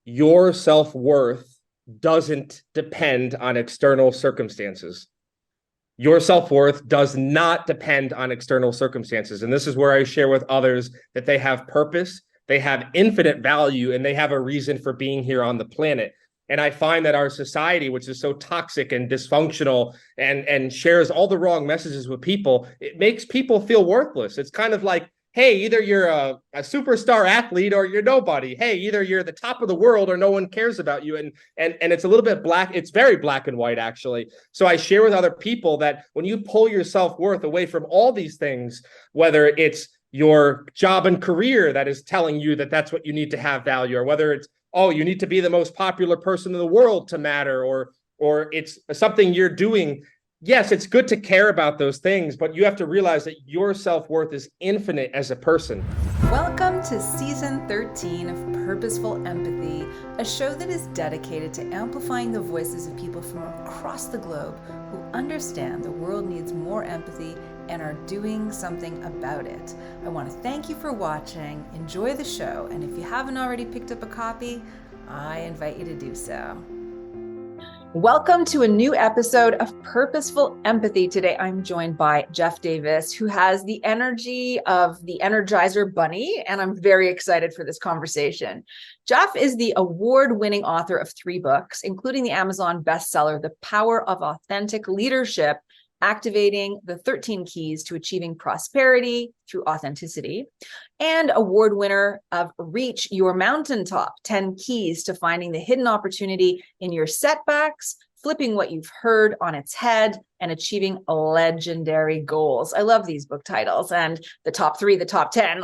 your self-worth doesn't depend on external circumstances. Your self-worth does not depend on external circumstances. And this is where I share with others that they have purpose, they have infinite value, and they have a reason for being here on the planet. And I find that our society, which is so toxic and dysfunctional and shares all the wrong messages with people, it makes people feel worthless. It's kind of like, hey, either you're a superstar athlete or you're nobody. Hey, either you're the top of the world or no one cares about you. And it's a little bit black. It's very black and white, actually. So I share with other people that when you pull your self-worth away from all these things, whether it's your job and career that is telling you that that's what you need to have value, or whether it's, oh, you need to be the most popular person in the world to matter, or it's something you're doing. Yes, it's good to care about those things, but you have to realize that your self-worth is infinite as a person. Welcome to Season 13 of Purposeful Empathy, a show that is dedicated to amplifying the voices of people from across the globe who understand the world needs more empathy and are doing something about it. I want to thank you for watching, enjoy the show, and if you haven't already picked up a copy, I invite you to do so. Welcome to a new episode of Purposeful Empathy. Today, I'm joined by Jeff Davis, who has the energy of the Energizer Bunny, and I'm very excited for this conversation. Jeff is the award-winning author of 3 books, including the Amazon bestseller, The Power of Authentic Leadership, Activating the 13 Keys to Achieving Prosperity Through Authenticity, and award winner of Reach Your Mountaintop, 10 Keys to Finding the Hidden Opportunity in Your Setbacks, Flipping What You've Heard on Its Head, and Achieving Legendary Goals. I love these book titles, and the top 3, the top 10,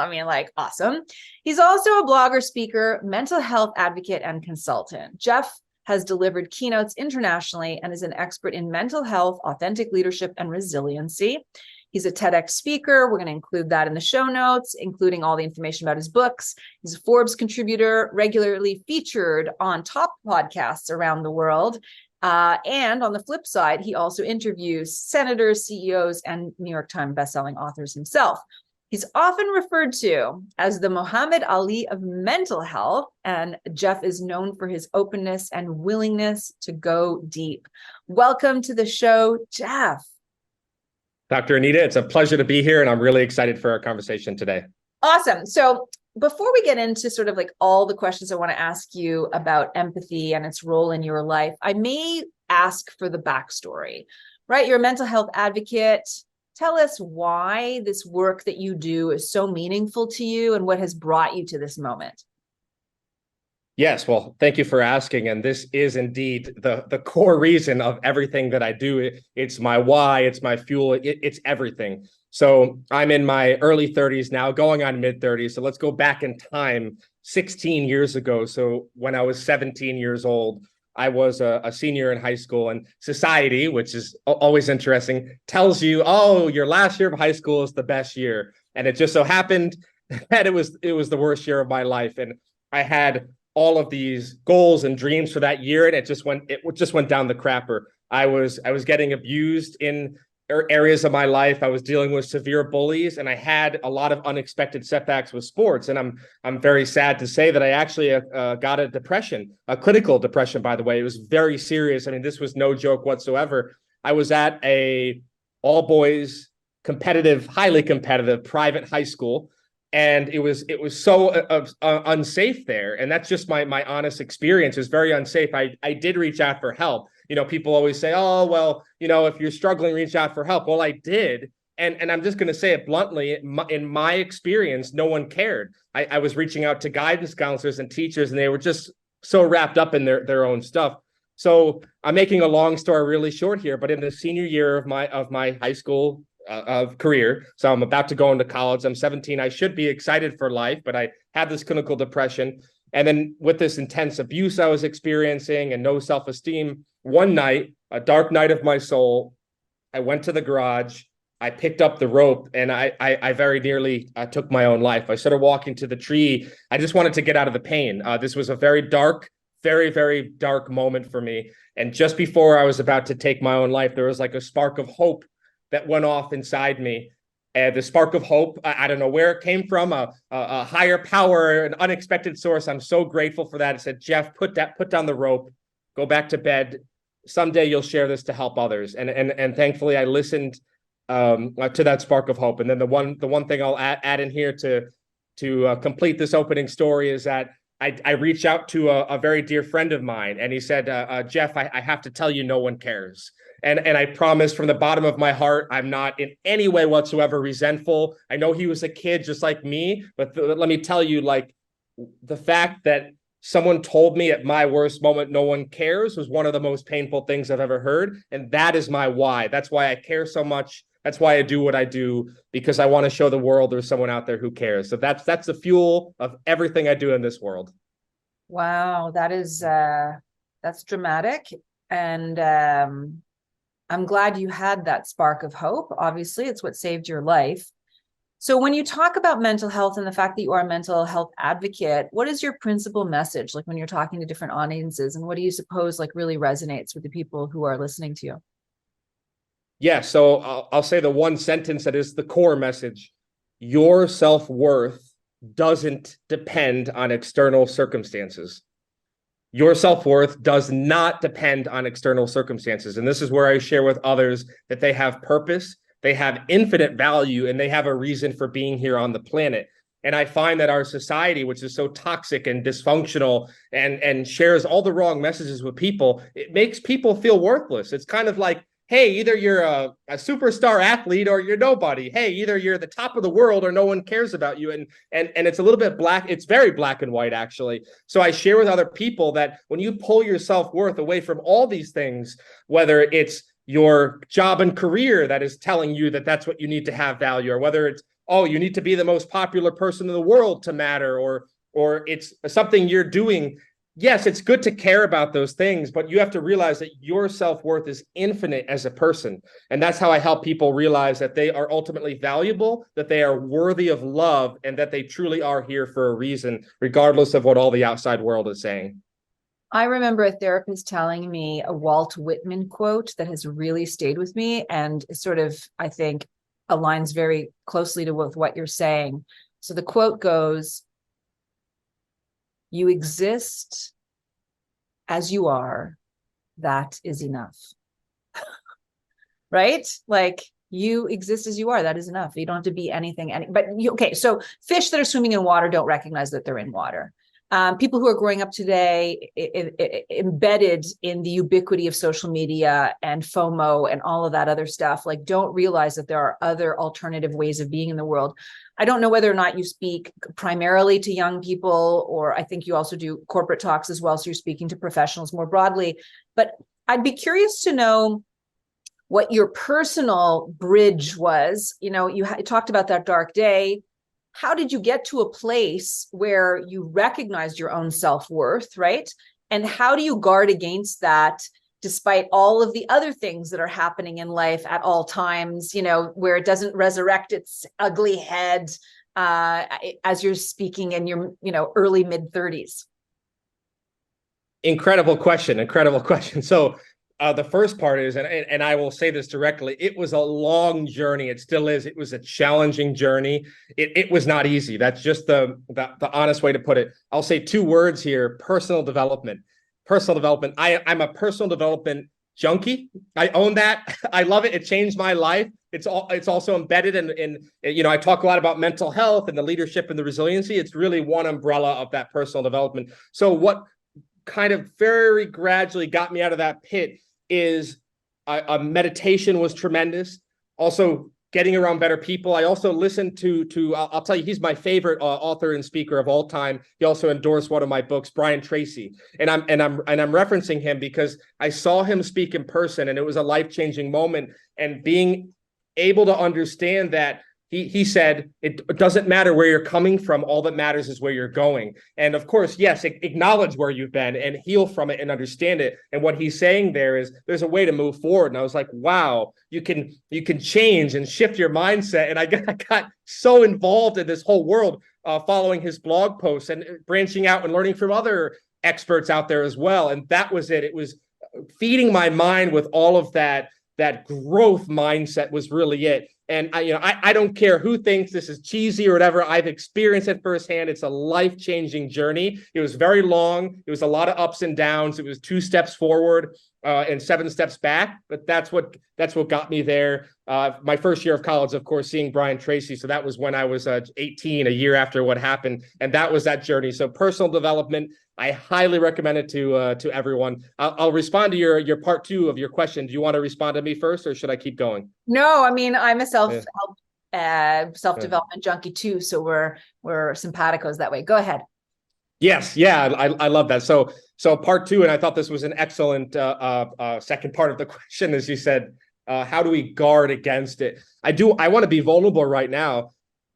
awesome. He's also a blogger, speaker, mental health advocate, and consultant. Jeff has delivered keynotes internationally and is an expert in mental health, authentic leadership, and resiliency. He's a TEDx speaker. We're going to include that in the show notes, including all the information about his books. He's a Forbes contributor, regularly featured on top podcasts around the world. And on the flip side, he also interviews senators, CEOs, and New York Times bestselling authors himself. He's often referred to as the Muhammad Ali of mental health, and Jeff is known for his openness and willingness to go deep. Welcome to the show, Jeff. Dr. Anita, it's a pleasure to be here, and I'm really excited for our conversation today. Awesome. So before we get into sort of like all the questions I want to ask you about empathy and its role in your life, I may ask for the backstory, right? You're a mental health advocate. Tell us why this work that you do is so meaningful to you and what has brought you to this moment. Yes, well, thank you for asking. And this is indeed the core reason of everything that I do. It's my why, it's my fuel, it's everything. So I'm in my early 30s now, going on mid 30s. So let's go back in time 16 years ago. So when I was 17 years old, I was a senior in high school, and society, which is always interesting, tells you, oh, your last year of high school is the best year. And it just so happened that it was the worst year of my life. And I had all of these goals and dreams for that year, and it just went down the crapper. I was getting abused in areas of my life. I was dealing with severe bullies, and I had a lot of unexpected setbacks with sports. And I'm very sad to say that I actually got a depression, a clinical depression, by the way. It was very serious. I mean, this was no joke whatsoever. I was at a all boys competitive, highly competitive private high school, and it was so unsafe there. And that's just my honest experience. It was very unsafe. I did reach out for help. You know, people always say, oh, well, you know, if you're struggling, reach out for help. Well, I did. And I'm just going to say it bluntly, in my experience, no one cared. I was reaching out to guidance counselors and teachers, and they were just so wrapped up in their own stuff. So I'm making a long story really short here, but in the senior year of my high school of career, so I'm about to go into college. I'm 17. I should be excited for life, but I had this clinical depression. And then with this intense abuse I was experiencing and no self-esteem, one night, a dark night of my soul, I went to the garage, I picked up the rope, and I very nearly took my own life. I started walking to the tree. I just wanted to get out of the pain. This was a very dark, very, very dark moment for me. And just before I was about to take my own life, there was like a spark of hope that went off inside me. the spark of hope. I don't know where it came from, a higher power, an unexpected source. I'm so grateful for that. It said, Jeff, put down the rope, go back to bed. Someday you'll share this to help others. And thankfully I listened to that spark of hope. And then the one thing I'll add in here to complete this opening story is that I reached out to a very dear friend of mine, and he said, Jeff, I have to tell you, no one cares. And I promise from the bottom of my heart, I'm not in any way whatsoever resentful. I know he was a kid just like me, but let me tell you, like, the fact that someone told me at my worst moment, no one cares, was one of the most painful things I've ever heard. And that is my why. That's why I care so much. That's why I do what I do, because I want to show the world there's someone out there who cares. So that's the fuel of everything I do in this world. Wow, that's dramatic. And I'm glad you had that spark of hope. Obviously, it's what saved your life. So when you talk about mental health and the fact that you are a mental health advocate, what is your principal message, like when you're talking to different audiences, and what do you suppose like really resonates with the people who are listening to you? Yeah, so I'll say the one sentence that is the core message. Your self-worth doesn't depend on external circumstances. Your self-worth does not depend on external circumstances. And this is where I share with others that they have purpose, they have infinite value, and they have a reason for being here on the planet. And I find that our society, which is so toxic and dysfunctional and shares all the wrong messages with people, it makes people feel worthless. It's kind of like, hey, either you're a superstar athlete or you're nobody. Hey, either you're the top of the world or no one cares about you. And it's a little bit black. It's very black and white, actually. So I share with other people that when you pull your self-worth away from all these things, whether it's your job and career that is telling you that that's what you need to have value, or whether it's, oh, you need to be the most popular person in the world to matter, or it's something you're doing. Yes, it's good to care about those things, but you have to realize that your self-worth is infinite as a person. And that's how I help people realize that they are ultimately valuable, that they are worthy of love, and that they truly are here for a reason, regardless of what all the outside world is saying. I remember a therapist telling me a Walt Whitman quote that has really stayed with me and sort of, I think, aligns very closely to with what you're saying. So the quote goes, "You exist as you are. That is enough." Right? Like, you exist as you are. That is enough. You don't have to be anything. Okay, so fish that are swimming in water don't recognize that they're in water. People who are growing up today embedded in the ubiquity of social media and FOMO and all of that other stuff, like, don't realize that there are other alternative ways of being in the world. I don't know whether or not you speak primarily to young people, or I think you also do corporate talks as well, so you're speaking to professionals more broadly. But I'd be curious to know what your personal bridge was. You know, you talked about that dark day. How did you get to a place where you recognized your own self-worth, right? And how do you guard against that, despite all of the other things that are happening in life at all times, you know, where it doesn't resurrect its ugly head as you're speaking in your, you know, early mid-30s? Incredible question. Incredible question. So the first part is, and I will say this directly, it was a long journey. It still is. It was a challenging journey. It was not easy. That's just the honest way to put it. I'll say two words here: personal development. Personal development. I'm a personal development junkie. I own that. I love it. It changed my life. It's also embedded in, you know, I talk a lot about mental health and the leadership and the resiliency. It's really one umbrella of that personal development. So what kind of very gradually got me out of that pit is a meditation was tremendous. Also, getting around better people. I also listened to I'll tell you, he's my favorite author and speaker of all time. He also endorsed one of my books, Brian Tracy, and I'm referencing him because I saw him speak in person, and it was a life-changing moment. And being able to understand that he said, it doesn't matter where you're coming from. All that matters is where you're going. And of course, yes, acknowledge where you've been and heal from it and understand it. And what he's saying there is there's a way to move forward. And I was like, wow, you can change and shift your mindset. And I got so involved in this whole world following his blog posts and branching out and learning from other experts out there as well. And that was it. It was feeding my mind with all of that growth mindset was really it. And I don't care who thinks this is cheesy or whatever. I've experienced it firsthand. It's a life-changing journey. It was very long. It was a lot of ups and downs. It was 2 steps forward and 7 steps back. But that's what got me there. My first year of college, of course, seeing Brian Tracy. So that was when I was 18, a year after what happened. And that was that journey. So personal development, I highly recommend it to everyone. I'll respond to your part 2 of your question. Do you want to respond to me first, or should I keep going? No, I mean, I'm a self-development junkie too. So we're simpaticos that way. Go ahead. Yes. Yeah. I love that. So part 2, and I thought this was an excellent second part of the question, as you said, how do we guard against it? I want to be vulnerable right now.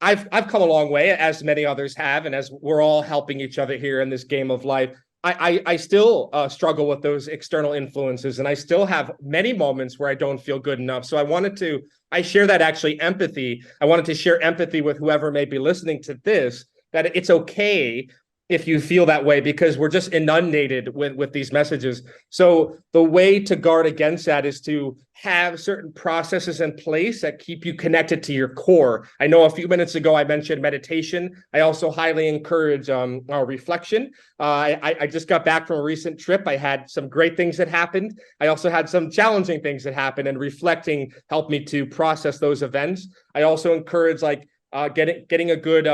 I've come a long way, as many others have, and as we're all helping each other here in this game of life. I still struggle with those external influences, and I still have many moments where I don't feel good enough. So I share that actually empathy. I wanted to share empathy with whoever may be listening to this, that it's okay if you feel that way, because we're just inundated with these messages. So the way to guard against that is to have certain processes in place that keep you connected to your core. I know a few minutes ago I mentioned meditation. I also highly encourage reflection. I just got back from a recent trip. I had some great things that happened. I also had some challenging things that happened, and reflecting helped me to process those events. I also encourage getting a good,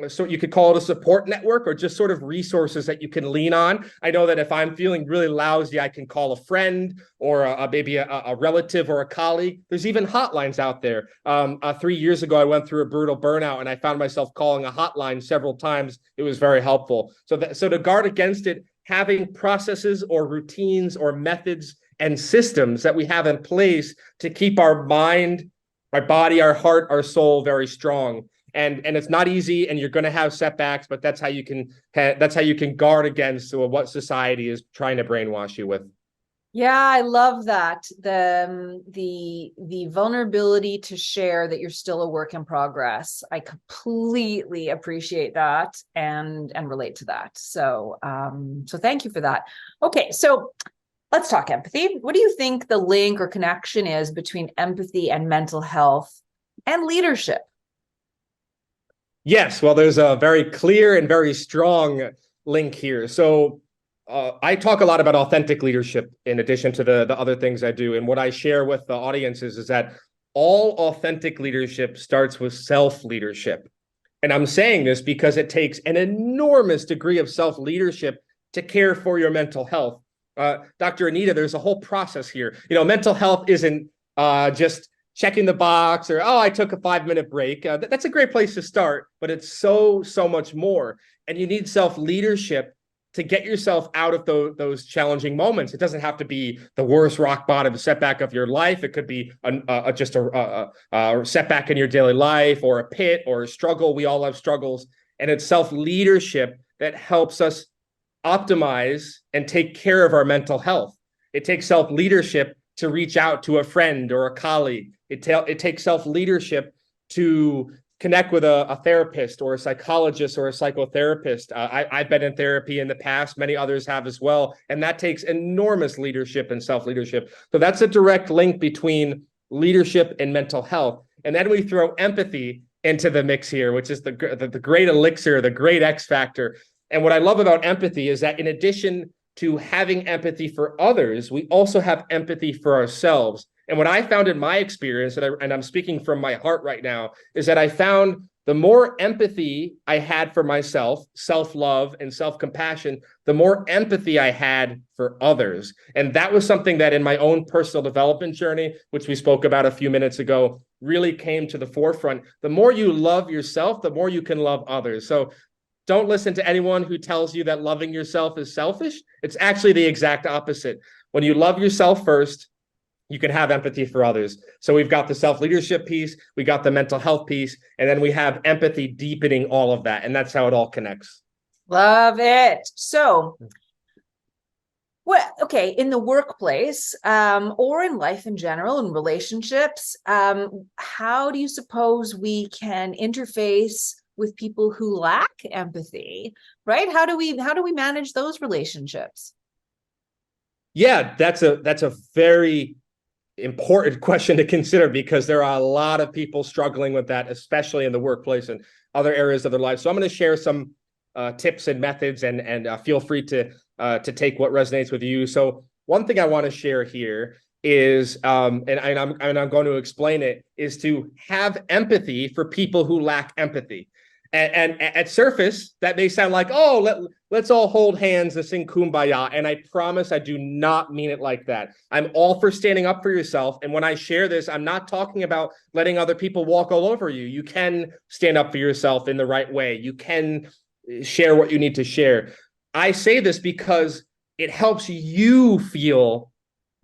so you could call it a support network, or just sort of resources that you can lean on. I know that if I'm feeling really lousy, I can call a friend or maybe a relative or a colleague. There's even hotlines out there. 3 years ago, I went through a brutal burnout, and I found myself calling a hotline several times. It was very helpful. So to guard against it, having processes or routines or methods and systems that we have in place to keep our mind, our body, our heart, our soul very strong. And it's not easy, and you're going to have setbacks, but that's how you can guard against what society is trying to brainwash you with. Yeah, I love that. The vulnerability to share that you're still a work in progress. I completely appreciate that and relate to that. So thank you for that. Okay, so let's talk empathy. What do you think the link or connection is between empathy and mental health and leadership? Yes, well, there's a very clear and very strong link here. So I talk a lot about authentic leadership in addition to the other things I do. And what I share with the audiences is that all authentic leadership starts with self-leadership. And I'm saying this because it takes an enormous degree of self-leadership to care for your mental health. Dr. Anita, there's a whole process here. Mental health isn't just checking the box or, I took a 5-minute break. That's a great place to start, but it's so much more. And you need self-leadership to get yourself out of those challenging moments. It doesn't have to be the worst rock bottom setback of your life. It could be just a setback in your daily life, or a pit or a struggle. We all have struggles. And it's self-leadership that helps us optimize and take care of our mental health. It takes self-leadership to reach out to a friend or a colleague. It takes self-leadership to connect with a therapist or a psychologist or a psychotherapist. I've been in therapy in the past. Many others have as well. And that takes enormous leadership and self-leadership. So that's a direct link between leadership and mental health. And then we throw empathy into the mix here, which is the great elixir, the great X factor. And what I love about empathy is that in addition to having empathy for others, we also have empathy for ourselves. And what I found in my experience, and I'm speaking from my heart right now, is that I found the more empathy I had for myself, self-love and self-compassion, the more empathy I had for others. And that was something that in my own personal development journey, which we spoke about a few minutes ago, really came to the forefront. The more you love yourself, the more you can love others. So don't listen to anyone who tells you that loving yourself is selfish. It's actually the exact opposite. When you love yourself first, you can have empathy for others. So we've got the self-leadership piece, we got the mental health piece, and then we have empathy deepening all of that. And that's how it all connects. Love it. So, in the workplace, or in life in general, in relationships, how do you suppose we can interface with people who lack empathy, right? How do we manage those relationships? Yeah, that's a very important question to consider, because there are a lot of people struggling with that, especially in the workplace and other areas of their life. So I'm going to share some tips and methods, and feel free to take what resonates with you. So one thing I want to share here is, and I'm going to explain it, is to have empathy for people who lack empathy. And at surface, that may sound like, oh, let's all hold hands and sing Kumbaya. And I promise I do not mean it like that. I'm all for standing up for yourself. And when I share this, I'm not talking about letting other people walk all over you. You can stand up for yourself in the right way. You can share what you need to share. I say this because it helps you feel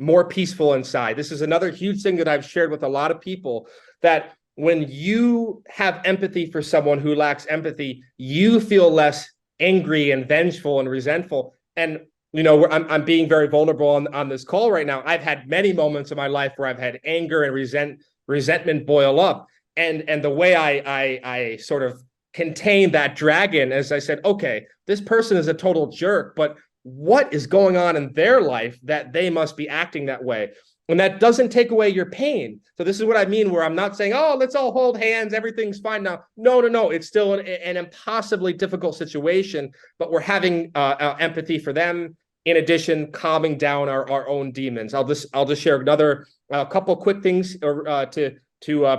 more peaceful inside. This is another huge thing that I've shared with a lot of people, that when you have empathy for someone who lacks empathy, you feel less angry and vengeful and resentful. And, you know, I'm being very vulnerable on this call right now. I've had many moments in my life where I've had anger and resentment boil up. And the way I sort of contain that dragon, as I said, okay, this person is a total jerk, but what is going on in their life that they must be acting that way? And that doesn't take away your pain. So this is what I mean, where I'm not saying, oh, let's all hold hands, everything's fine now. No. It's still an impossibly difficult situation, but we're having empathy for them. In addition, calming down our own demons. I'll just share another couple quick things to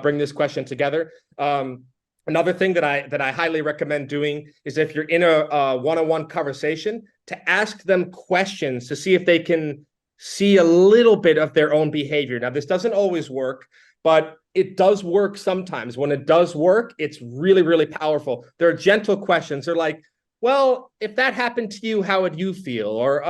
bring this question together. Another thing that I highly recommend doing is, if you're in a one-on-one conversation, to ask them questions to see if they can see a little bit of their own behavior. Now, this doesn't always work, but it does work sometimes. When it does work, it's really, really powerful. They're gentle questions. They're like, well, if that happened to you, how would you feel? Or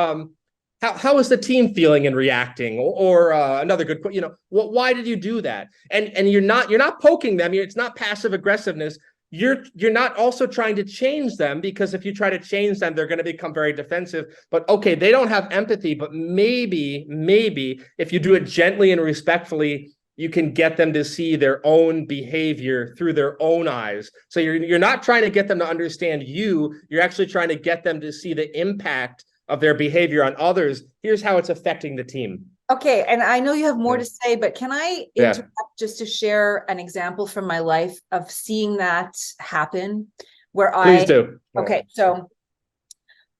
how is the team feeling and reacting? Or another good, why did you do that? And you're not poking them. It's not passive aggressiveness. You're not also trying to change them, because if you try to change them, they're going to become very defensive. But okay, they don't have empathy, but maybe if you do it gently and respectfully, you can get them to see their own behavior through their own eyes. So you're not trying to get them to understand you. You're actually trying to get them to see the impact of their behavior on others. Here's how it's affecting the team. Okay, and I know you have more to say, but can I interrupt just to share an example from my life of seeing that happen? Please do. Okay, so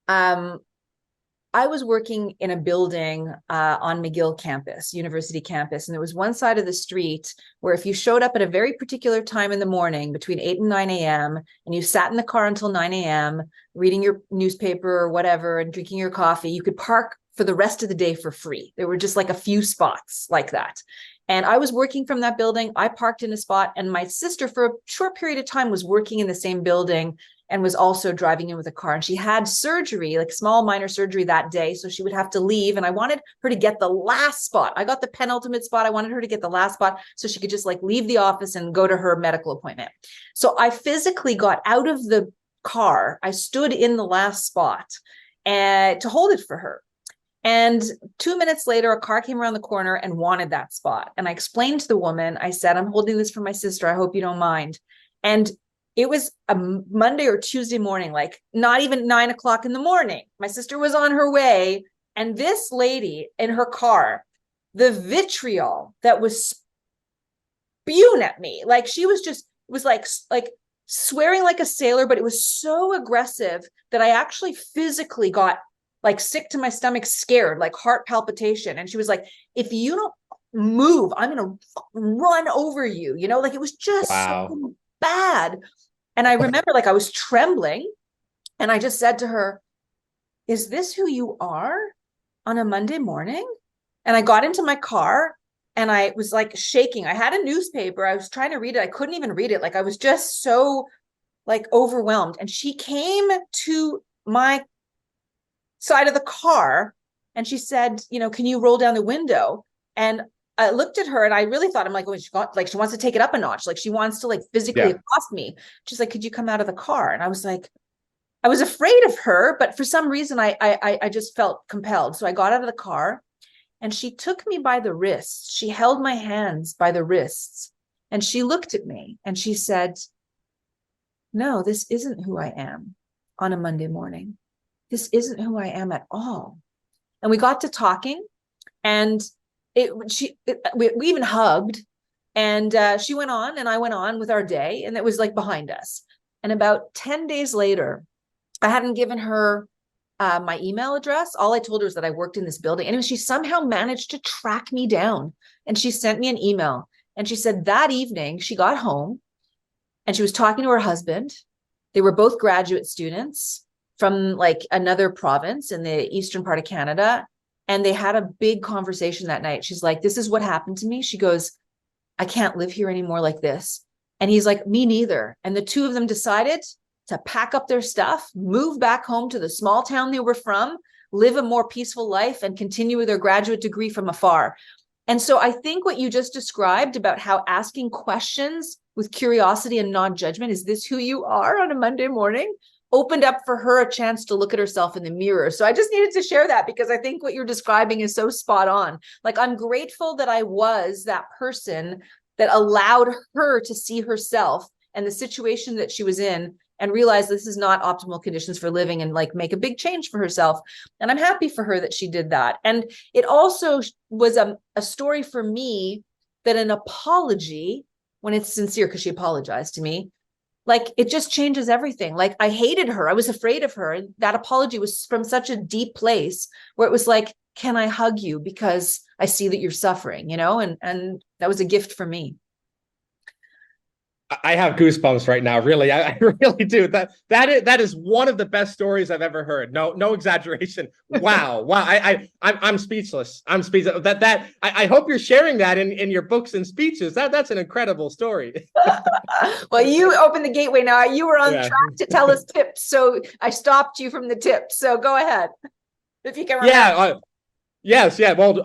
I was working in a building on McGill campus, university campus, and there was one side of the street where if you showed up at a very particular time in the morning between 8 and 9 a.m. and you sat in the car until 9 a.m. reading your newspaper or whatever and drinking your coffee, you could park for the rest of the day for free. There were just like a few spots like that. And I was working from that building. I parked in a spot, and my sister for a short period of time was working in the same building and was also driving in with a car. And she had surgery, like small minor surgery that day. So she would have to leave. And I wanted her to get the last spot. I got the penultimate spot. I wanted her to get the last spot so she could just like leave the office and go to her medical appointment. So I physically got out of the car. I stood in the last spot and to hold it for her. And 2 minutes later, a car came around the corner and wanted that spot. And I explained to the woman, I said, I'm holding this for my sister. I hope you don't mind. And it was a Monday or Tuesday morning, like not even 9 o'clock in the morning. My sister was on her way. And this lady in her car, the vitriol that was spewing at me, like she was just, it was like swearing like a sailor, but it was so aggressive that I actually physically got like sick to my stomach, scared, like heart palpitation. And she was like, if you don't move, I'm going to run over you. You know, like it was just so bad. And I remember like I was trembling and I just said to her, is this who you are on a Monday morning? And I got into my car and I was like shaking. I had a newspaper. I was trying to read it. I couldn't even read it. Like I was just so like overwhelmed. And she came to my side of the car and she said, you know, can you roll down the window? And I looked at her and I really thought, I'm like, oh, she wants to take it up a notch. Like she wants to like physically accost me. She's like, could you come out of the car? And I was like, I was afraid of her, but for some reason I just felt compelled. So I got out of the car and she took me by the wrists. She held my hands by the wrists and she looked at me and she said, no, this isn't who I am on a Monday morning. This isn't who I am at all. And we got to talking and we even hugged, and she went on and I went on with our day, and it was like behind us. And about 10 days later, I hadn't given her my email address. All I told her is that I worked in this building. Anyway, she somehow managed to track me down, and she sent me an email. And she said that evening she got home and she was talking to her husband. They were both graduate students from like another province in the eastern part of Canada. And they had a big conversation that night. She's like, this is what happened to me. She goes, I can't live here anymore like this. And he's like, me neither. And the two of them decided to pack up their stuff, move back home to the small town they were from, live a more peaceful life, and continue with their graduate degree from afar. And so I think what you just described about how asking questions with curiosity and non-judgment, is this who you are on a Monday morning, opened up for her a chance to look at herself in the mirror. So I just needed to share that because I think what you're describing is so spot on. Like, I'm grateful that I was that person that allowed her to see herself and the situation that she was in and realize this is not optimal conditions for living, and like make a big change for herself. And I'm happy for her that she did that. And it also was a story for me that an apology, when it's sincere, because she apologized to me, like it just changes everything. Like, I hated her. I was afraid of her. And that apology was from such a deep place where it was like, can I hug you? Because I see that you're suffering, and that was a gift for me. I have goosebumps right now. Really, I really do. That is one of the best stories I've ever heard. No exaggeration. Wow. I'm speechless. I'm speechless. I hope you're sharing that in your books and speeches. That's an incredible story. Well, you opened the gateway. Now you were on track to tell us tips, so I stopped you from the tips. So go ahead, if you can remember. Yeah. Yes. Yeah. Well,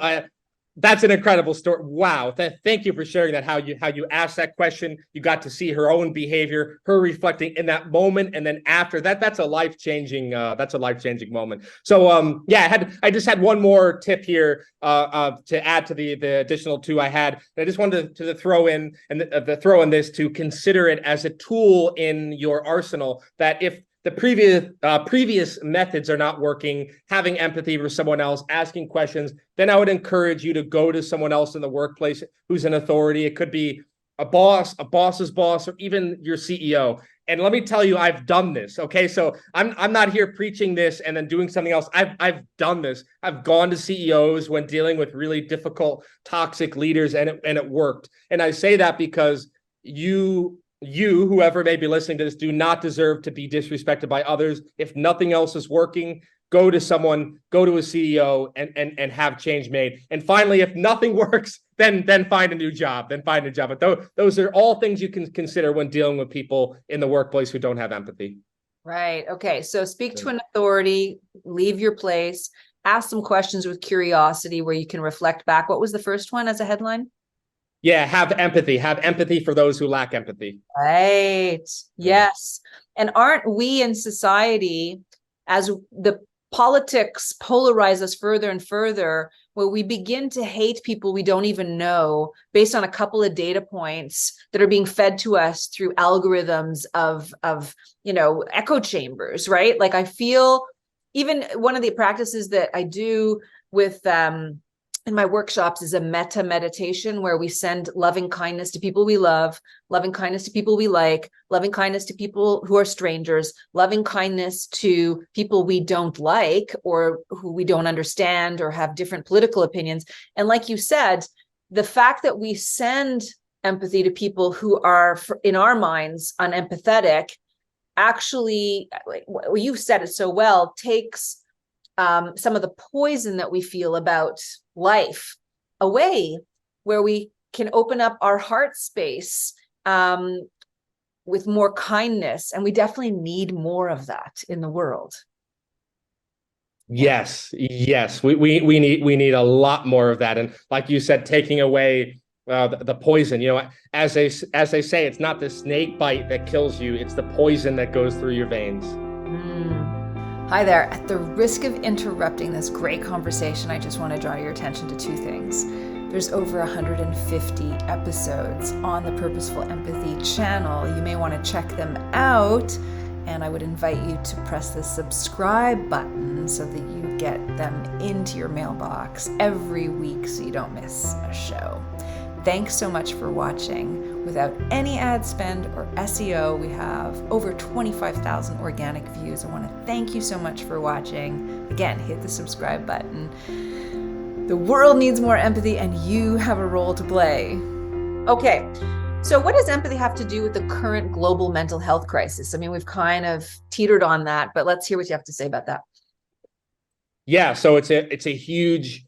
that's an incredible story. Wow. Thank you for sharing that. How you asked that question. You got to see her own behavior, her reflecting in that moment. And then after that, that's a life-changing moment. So, I just had one more tip here, to add to the additional two I had. I just wanted to throw in this, to consider it as a tool in your arsenal, that if the previous methods are not working, having empathy for someone else, asking questions, then I would encourage you to go to someone else in the workplace who's an authority. It could be a boss's boss, or even your CEO. And let me tell you, I've done this. Okay, so I'm not here preaching this and then doing something else. I've done this. I've gone to CEOs when dealing with really difficult, toxic leaders, and it worked. And I say that because you, whoever may be listening to this, do not deserve to be disrespected by others. If nothing else is working, go to someone, go to a CEO, and have change made. And finally, if nothing works, then find a new job. But those are all things you can consider when dealing with people in the workplace who don't have empathy. Right. Okay. So speak to an authority, leave your place, ask some questions with curiosity where you can reflect back. What was the first one as a headline? Yeah, have empathy for those who lack empathy. Right. Yes. And aren't we in society, as the politics polarize us further and further, where we begin to hate people we don't even know based on a couple of data points that are being fed to us through algorithms of echo chambers, right? Like, I feel even one of the practices that I do with in my workshops is a meta meditation, where we send loving kindness to people we love, loving kindness to people we like, loving kindness to people who are strangers, loving kindness to people we don't like or who we don't understand or have different political opinions. And like you said, the fact that we send empathy to people who are, in our minds, unempathetic, actually, you've said it so well, takes some of the poison that we feel about life away, where we can open up our heart space with more kindness. And we definitely need more of that in the world. Yes. We need a lot more of that. And like you said, taking away the poison, as they say, it's not the snake bite that kills you, it's the poison that goes through your veins. Hi there. At the risk of interrupting this great conversation, I just want to draw your attention to two things. There's over 150 episodes on the Purposeful Empathy channel. You may want to check them out, and I would invite you to press the subscribe button so that you get them into your mailbox every week so you don't miss a show. Thanks so much for watching. Without any ad spend or SEO, we have over 25,000 organic views. I want to thank you so much for watching. Again, hit the subscribe button. The world needs more empathy, and you have a role to play. Okay, so what does empathy have to do with the current global mental health crisis? I mean, we've kind of teetered on that, but let's hear what you have to say about that. Yeah, so it's a huge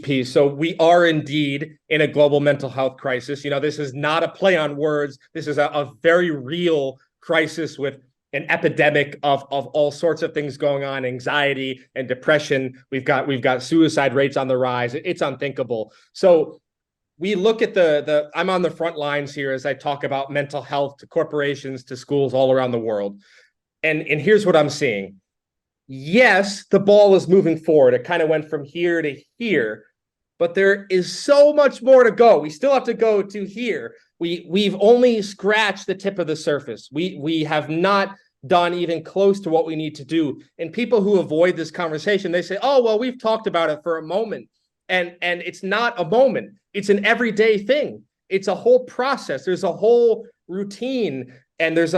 piece. So we are indeed in a global mental health crisis. This is not a play on words. This is a very real crisis with an epidemic of all sorts of things going on, anxiety and depression. We've got suicide rates on the rise. It's unthinkable. So we look at I'm on the front lines here as I talk about mental health to corporations, to schools all around the world. And here's what I'm seeing. Yes, the ball is moving forward. It kind of went from here to here, but there is so much more to go. We still have to go to here. We've only scratched the tip of the surface. We have not done even close to what we need to do. And people who avoid this conversation, they say, "Oh, well, we've talked about it for a moment." And it's not a moment. It's an everyday thing. It's a whole process. There's a whole routine, and there's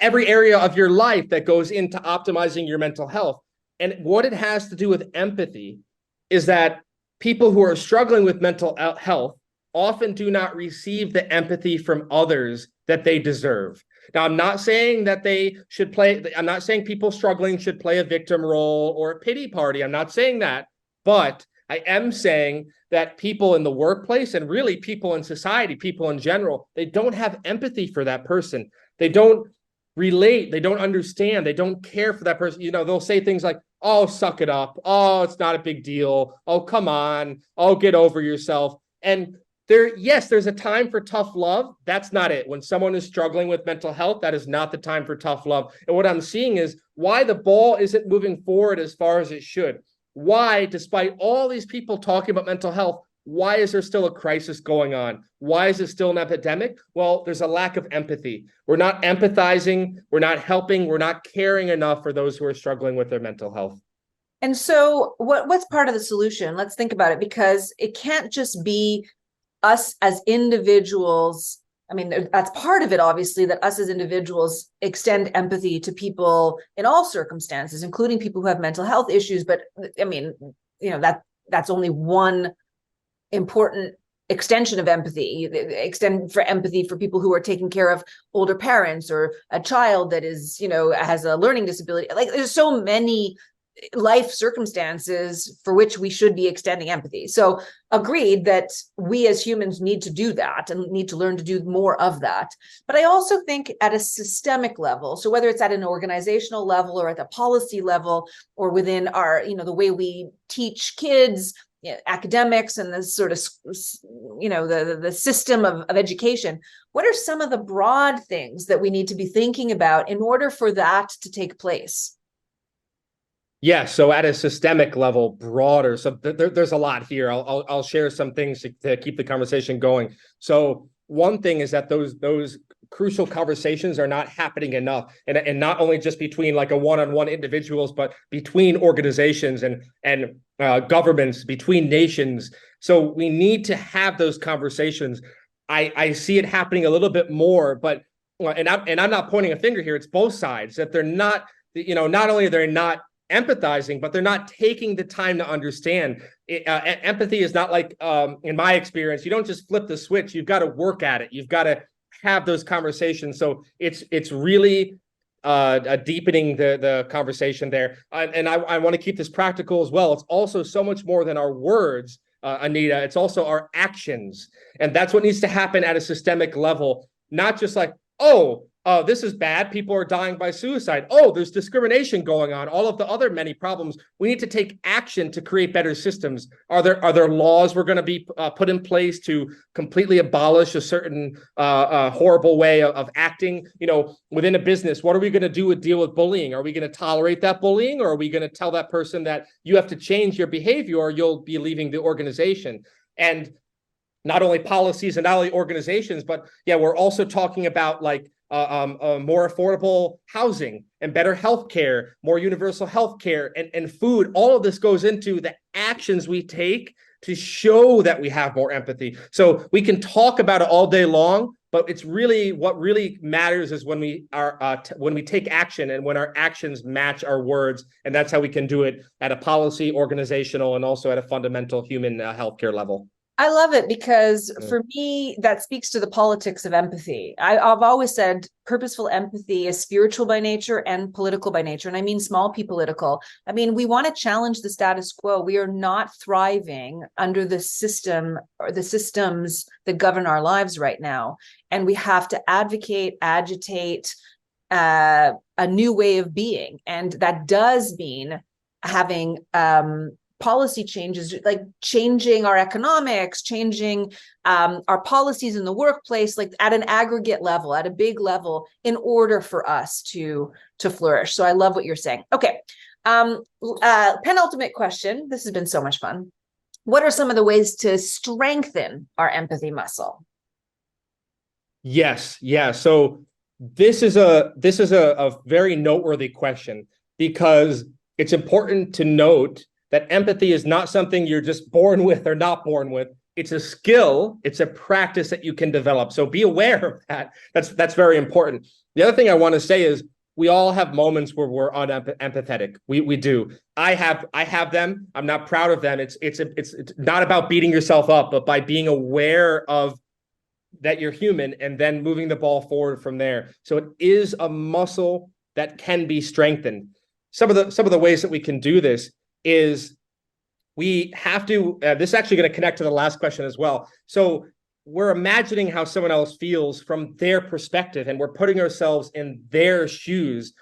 every area of your life that goes into optimizing your mental health. And what it has to do with empathy is that people who are struggling with mental health often do not receive the empathy from others that they deserve. Now, I'm not saying that I'm not saying people struggling should play a victim role or a pity party. I'm not saying that, but I am saying that people in the workplace and really people in society, people in general, they don't have empathy for that person. They don't relate. They don't understand. They don't care for that person. They'll say things like, "Oh, suck it up. Oh, it's not a big deal. Oh, come on. Oh, get over yourself." And there's a time for tough love. That's not it. When someone is struggling with mental health, that is not the time for tough love. And what I'm seeing is why the ball isn't moving forward as far as it should. Why, despite all these people talking about mental health, why is there still a crisis going on? Why is it still an epidemic? Well, there's a lack of empathy. We're not empathizing. We're not helping. We're not caring enough for those who are struggling with their mental health. And so what's part of the solution? Let's think about it, because it can't just be us as individuals. I mean, that's part of it, obviously, that us as individuals extend empathy to people in all circumstances, including people who have mental health issues. But I mean, that's only one important extension of empathy. Extend for empathy for people who are taking care of older parents or a child that is, has a learning disability. Like, there's so many life circumstances for which we should be extending empathy. So agreed that we as humans need to do that and need to learn to do more of that. But I also think at a systemic level, so whether it's at an organizational level or at the policy level or within our, the way we teach kids, academics and this sort of, the system of education, what are some of the broad things that we need to be thinking about in order for that to take place? Yeah, so at a systemic level, broader. So there's a lot here. I'll share some things to keep the conversation going. So one thing is that those crucial conversations are not happening enough, and not only just between like a one-on-one individuals, but between organizations and governments, between nations. So we need to have those conversations. I see it happening a little bit more, but and I'm not pointing a finger here. It's both sides that they're not. Not only are they not empathizing, but they're not taking the time to understand. Empathy is not like, in my experience, you don't just flip the switch. You've got to work at it. You've got to have those conversations. So it's really deepening the conversation there. And I want to keep this practical as well. It's also so much more than our words, Anita. It's also our actions. And that's what needs to happen at a systemic level, not just like, oh, this is bad. People are dying by suicide. Oh, there's discrimination going on. All of the other many problems. We need to take action to create better systems. Are there laws we're going to be put in place to completely abolish a certain horrible way of acting? Within a business, what are we going to do to deal with bullying? Are we going to tolerate that bullying, or are we going to tell that person that you have to change your behavior or you'll be leaving the organization? And not only policies and not only organizations, but yeah, we're also talking about like more affordable housing and better healthcare, more universal healthcare and food. All of this goes into the actions we take to show that we have more empathy. So we can talk about it all day long, but it's really what really matters is when we are when we take action and when our actions match our words, and that's how we can do it at a policy, organizational, and also at a fundamental human healthcare level. I love it because for me, that speaks to the politics of empathy. I've always said purposeful empathy is spiritual by nature and political by nature. And I mean small p political. I mean, we want to challenge the status quo. We are not thriving under the system or the systems that govern our lives right now. And we have to advocate, agitate a new way of being. And that does mean having policy changes, like changing our economics, changing our policies in the workplace, like at an aggregate level, at a big level, in order for us to flourish. So I love what you're saying. Okay, penultimate question. This has been so much fun. What are some of the ways to strengthen our empathy muscle? Yes, yeah. So this is a very noteworthy question because it's important to note that empathy is not something you're just born with or not born with. It's a skill. It's a practice that you can develop. So be aware of that. That's very important. The other thing I want to say is we all have moments where we're unempathetic. We do. I have them. I'm not proud of them. It's not about beating yourself up, but by being aware of that you're human and then moving the ball forward from there. So it is a muscle that can be strengthened. Some of the ways that we can do this is we have to, this is actually going to connect to the last question as well. So we're imagining how someone else feels from their perspective, and we're putting ourselves in their shoes.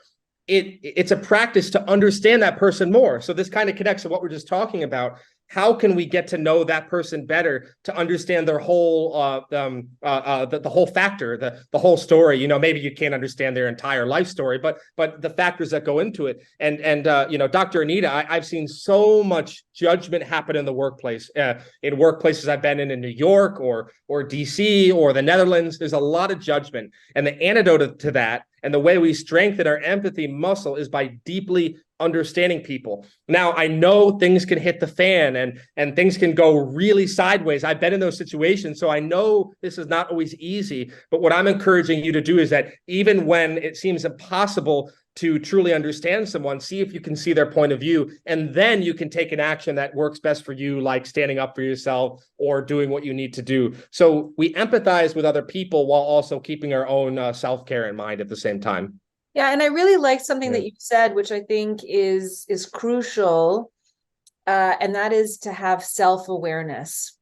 It's a practice to understand that person more. So this kind of connects to what we're just talking about. How can we get to know that person better to understand their whole the whole factor, the whole story? You know, maybe you can't understand their entire life story, but the factors that go into it. And you know, Dr. Anita, I've seen so much judgment happen in the workplace, in workplaces I've been in New York or DC or the Netherlands. There's a lot of judgment, and the antidote to that and the way we strengthen our empathy muscle is by deeply understanding people. Now, I know things can hit the fan and things can go really sideways. I've been in those situations, so I know this is not always easy. But what I'm encouraging you to do is that even when it seems impossible to truly understand someone, see if you can see their point of view, and then you can take an action that works best for you, like standing up for yourself or doing what you need to do. So we empathize with other people while also keeping our own self-care in mind at the same time. Yeah, and I really like something that you said, which I think is crucial, and that is to have self-awareness.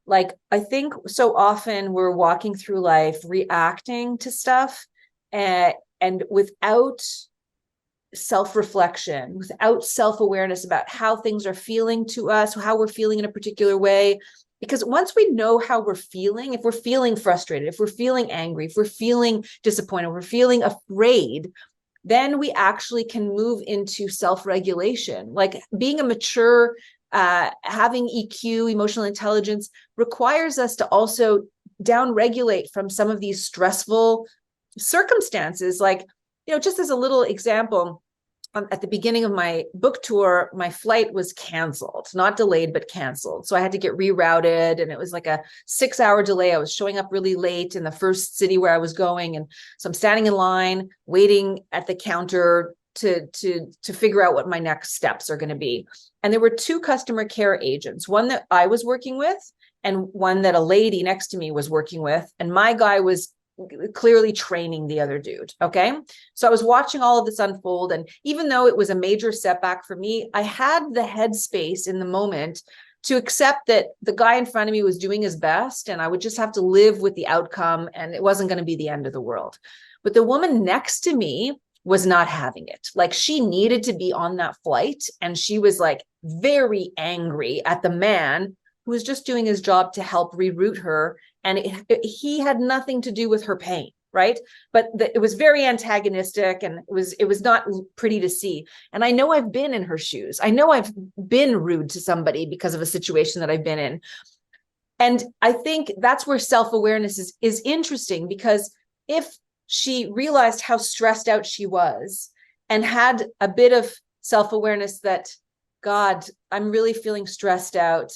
Like, I think so often we're walking through life reacting to stuff, and without self-reflection, without self-awareness about how things are feeling to us, how we're feeling in a particular way. Because once we know how we're feeling, if we're feeling frustrated, if we're feeling angry, if we're feeling disappointed, if we're feeling afraid, then we actually can move into self-regulation. Like being a mature, having EQ, emotional intelligence, requires us to also down-regulate from some of these stressful circumstances. Like, you know, just as a little example, at the beginning of my book tour, my flight was canceled, not delayed, but canceled. So I had to get rerouted, and it was like a 6-hour delay. I was showing up really late in the first city where I was going. And so I'm standing in line, waiting at the counter to figure out what my next steps are going to be. And there were two customer care agents, one that I was working with and one that a lady next to me was working with. And my guy was clearly training the other dude. Okay. So I was watching all of this unfold. And even though it was a major setback for me, I had the headspace in the moment to accept that the guy in front of me was doing his best, and I would just have to live with the outcome, and it wasn't going to be the end of the world. But the woman next to me was not having it. Like, she needed to be on that flight, and she was like very angry at the man who was just doing his job to help reroute her. And he had nothing to do with her pain, right? But it was very antagonistic, and it was not pretty to see. And I know I've been in her shoes. I know I've been rude to somebody because of a situation that I've been in. And I think that's where self-awareness is interesting, because if she realized how stressed out she was and had a bit of self-awareness that, God, I'm really feeling stressed out,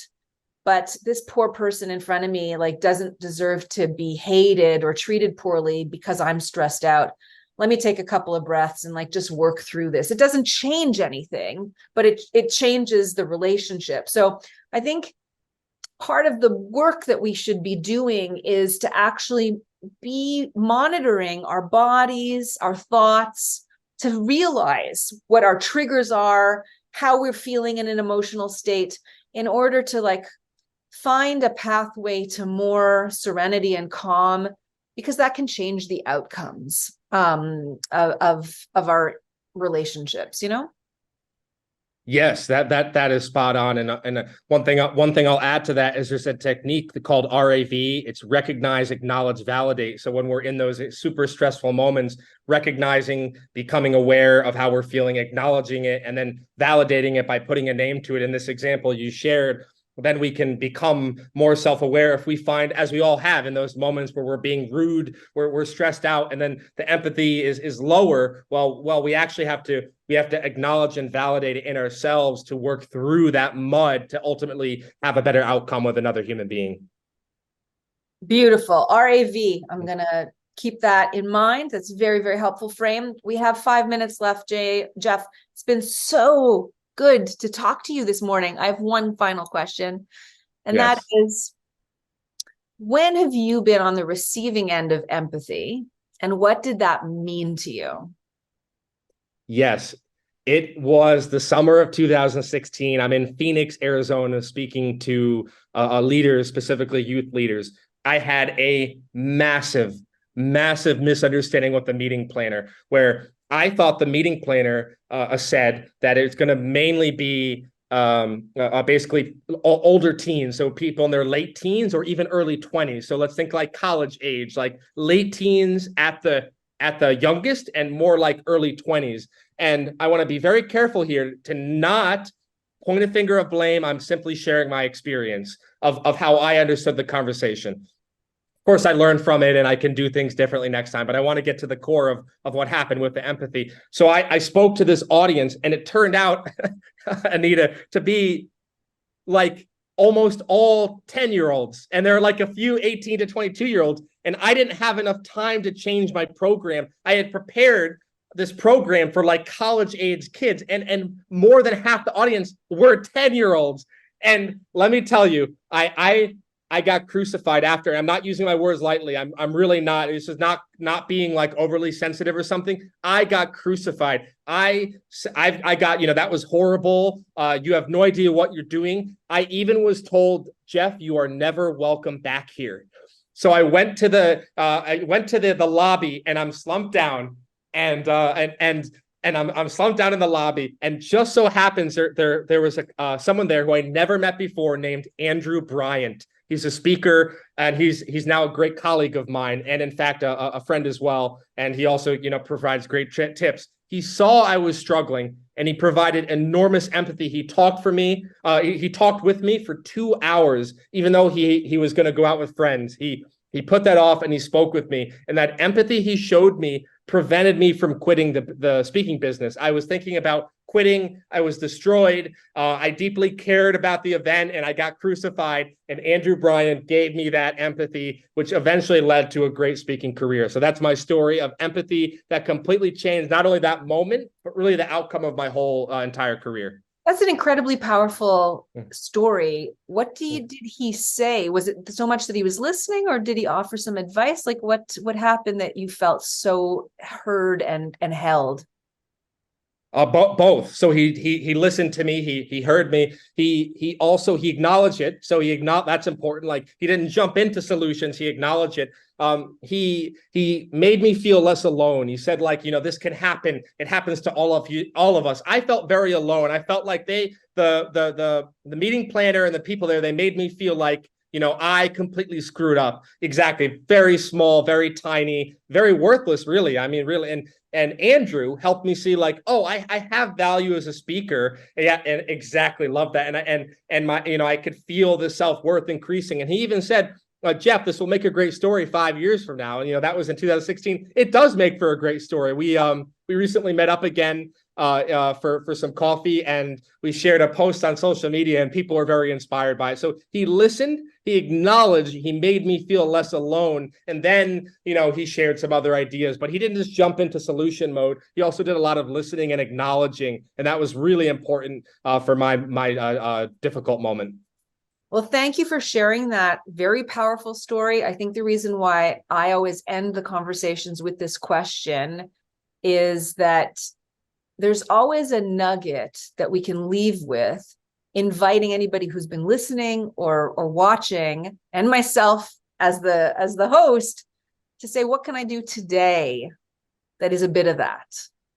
but this poor person in front of me like doesn't deserve to be hated or treated poorly because I'm stressed out. Let me take a couple of breaths and like just work through this. It doesn't change anything, but it changes the relationship. So I think part of the work that we should be doing is to actually be monitoring our bodies, our thoughts, to realize what our triggers are, how we're feeling in an emotional state, in order to like find a pathway to more serenity and calm, because that can change the outcomes of our relationships, you know? Yes, that is spot on. And one thing I'll add to that is there's a technique called RAV. It's recognize, acknowledge, validate. So when we're in those super stressful moments, recognizing, becoming aware of how we're feeling, acknowledging it, and then validating it by putting a name to it. In this example you shared, then we can become more self-aware if we find, as we all have in those moments where we're being rude, where we're stressed out, and then the empathy is lower. Well, we actually have to acknowledge and validate it in ourselves to work through that mud to ultimately have a better outcome with another human being. Beautiful. RAV. I'm going to keep that in mind. That's very, very helpful frame. We have 5 minutes left, Jeff. It's been so good to talk to you this morning. I have one final question, and Yes. that is, when have you been on the receiving end of empathy, and what did that mean to you? Yes, it was the summer of 2016. I'm in Phoenix, Arizona, speaking to leaders, specifically youth leaders. I had a massive misunderstanding with the meeting planner, where I thought the meeting planner said that it's going to mainly be basically older teens, so people in their late teens or even early 20s. So let's think like college age, like late teens at the youngest, and more like early 20s. And I want to be very careful here to not point a finger of blame. I'm simply sharing my experience of how I understood the conversation. Of course, I learned from it and I can do things differently next time, but I want to get to the core of what happened with the empathy. So I spoke to this audience, and it turned out, Anita, to be like almost all 10-year-olds. And there are like a few 18 to 22-year-olds. And I didn't have enough time to change my program. I had prepared this program for like college age kids, and more than half the audience were 10-year-olds. And let me tell you, I got crucified after. I'm not using my words lightly. I'm really not. This is not being like overly sensitive or something. I got crucified. I got, that was horrible. You have no idea what you're doing. I even was told, Jeff, you are never welcome back here. So I went to the lobby, and I'm slumped down, and I'm slumped down in the lobby, and just so happens there was someone there who I never met before, named Andrew Bryant. He's a speaker, and he's now a great colleague of mine, and in fact a friend as well. And he also provides great tips. He saw I was struggling, and he provided enormous empathy. He talked for me. He talked with me for 2 hours, even though he was going to go out with friends. He put that off, and he spoke with me. And that empathy he showed me prevented me from quitting the speaking business. I was thinking about quitting. I was destroyed. I deeply cared about the event, and I got crucified. And Andrew Bryant gave me that empathy, which eventually led to a great speaking career. So that's my story of empathy that completely changed not only that moment, but really the outcome of my whole entire career. That's an incredibly powerful story. What did he say? Was it so much that he was listening, or did he offer some advice? Like what happened that you felt so heard and held? Both. So he listened to me. He heard me. He also acknowledged it. So that's important. Like, he didn't jump into solutions. He acknowledged it. He made me feel less alone. He said, like, this can happen. It happens to all of us. I felt very alone. I felt like the meeting planner and the people there, they made me feel like, I completely screwed up. Exactly. Very small, very tiny, very worthless, really. I mean, really. And Andrew helped me see, like, oh, I have value as a speaker. Yeah, and exactly, love that. And my, I could feel the self-worth increasing. And he even said, Jeff, this will make a great story 5 years from now. And, that was in 2016. It does make for a great story. We recently met up again for some coffee, and we shared a post on social media, and people were very inspired by it. So he listened, he acknowledged, he made me feel less alone. And then, he shared some other ideas, but he didn't just jump into solution mode. He also did a lot of listening and acknowledging. And that was really important for my difficult moment. Well, thank you for sharing that very powerful story. I think the reason why I always end the conversations with this question is that there's always a nugget that we can leave with, inviting anybody who's been listening or watching, and myself as the host, to say, what can I do today that is a bit of that?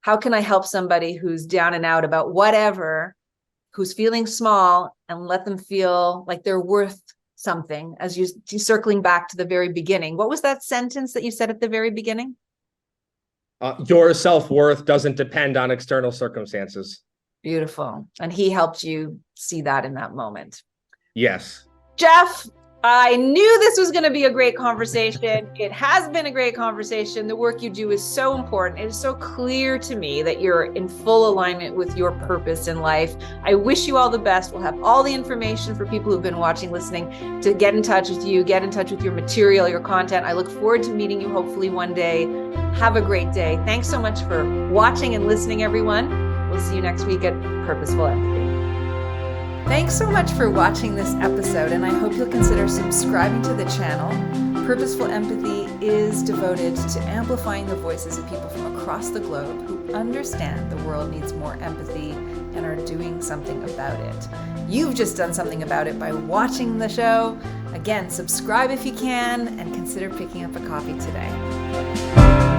How can I help somebody who's down and out about whatever, who's feeling small, and let them feel like they're worth something? As you circling back to the very beginning, what was that sentence that you said at the very beginning? Your self-worth doesn't depend on external circumstances. Beautiful. And he helped you see that in that moment. Yes. Jeff, I knew this was going to be a great conversation. It has been a great conversation. The work you do is so important. It is so clear to me that you're in full alignment with your purpose in life. I wish you all the best. We'll have all the information for people who've been watching, listening, to get in touch with you, get in touch with your material, your content. I look forward to meeting you hopefully one day. Have a great day. Thanks so much for watching and listening, everyone. We'll see you next week at Purposeful Empathy. Thanks so much for watching this episode, and I hope you'll consider subscribing to the channel. Purposeful Empathy is devoted to amplifying the voices of people from across the globe who understand the world needs more empathy and are doing something about it. You've just done something about it by watching the show. Again, subscribe if you can, and consider picking up a copy today.